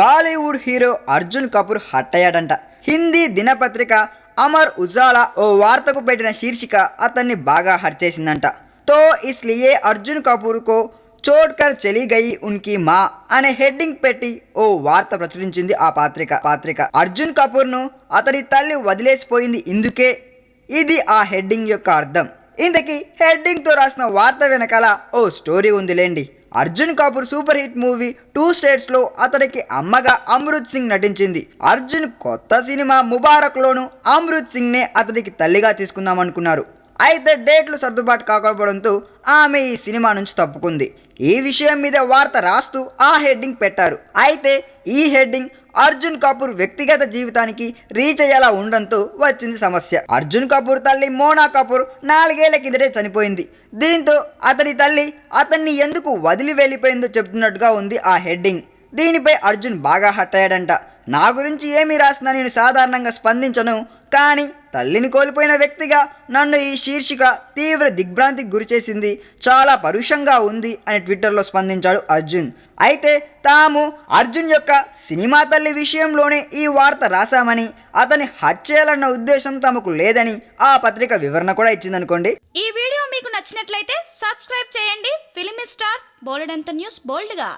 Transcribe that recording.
Bollywood hero Arjun Kapoor hurt అయ్యాడంట. హిందీ దినపత్రిక అమర్ ఉజాలా ఓ వార్తకు పెట్టిన శీర్షిక అతన్ని బాగా హర్ట్ చేసిందంట. తో ఇస్లియే అర్జున్ కపూర్ కో చోడ్ కర్ చలి గయి ఉన్కి మా అనే హెడ్డింగ్ పెట్టి ఓ వార్త ప్రచురించింది ఆ పత్రిక. అర్జున్ కపూర్ ను అతడి తల్లి వదిలేసిపోయింది ఇందుకే. ఇది ఆ హెడ్డింగ్ యొక్క అర్థం. ఇంతకీ హెడ్డింగ్ తో రాసిన వార్త వెనకాల ఓ స్టోరీ ఉందిలేండి. Arjun Kapoor super hit movie 2 States లో అతడికి అమ్మగా అమృత్ సింగ్ నటించింది. అర్జున్ కొత్త సినిమా ముబారక్ లోను అమృత్ సింగ్ నే అతడికి తల్లిగా తీసుకుందాం అనుకున్నారు. అయితే డేట్లు సర్దుబాటు కాకపోవడంతో ఆమె ఈ సినిమా నుంచి తప్పుకుంది. ఈ విషయం మీద వార్త రాస్తూ ఆ హెడ్డింగ్ పెట్టారు. అయితే ఈ హెడ్డింగ్ అర్జున్ కపూర్ వ్యక్తిగత జీవితానికి రీచ్ అయ్యేలా ఉండడంతో వచ్చింది సమస్య. అర్జున్ కపూర్ తల్లి మోనా కపూర్ 4 ఏళ్ల కిందటే చనిపోయింది. దీంతో అతని తల్లి అతన్ని ఎందుకు వదిలి వెళ్ళిపోయిందో చెప్తున్నట్టుగా ఉంది ఆ హెడ్డింగ్. దీనిపై అర్జున్ బాగా హట్ అయ్యాడంట. నా గురించి ఏమి రాసినా నేను సాధారణంగా స్పందించను, కానీ తల్లిని కోల్పోయిన వ్యక్తిగా నన్ను ఈ శీర్షిక తీవ్ర దిగ్భ్రాంతికి గురిచేసింది, చాలా పరుషంగా ఉంది అని ట్విట్టర్లో స్పందించాడు అర్జున్. అయితే తాము అర్జున్ యొక్క సినిమా తల్లి విషయంలోనే ఈ వార్త రాశామని, అతని హట్ చేయాలన్న ఉద్దేశం తమకు లేదని ఆ పత్రిక వివరణ కూడా ఇచ్చిందనుకోండి. ఈ వీడియో మీకు నచ్చినట్లయితే సబ్స్క్రైబ్ చేయండి. ఫిలిమి స్టార్స్ బోలెడంత న్యూస్ బోల్డ్గా.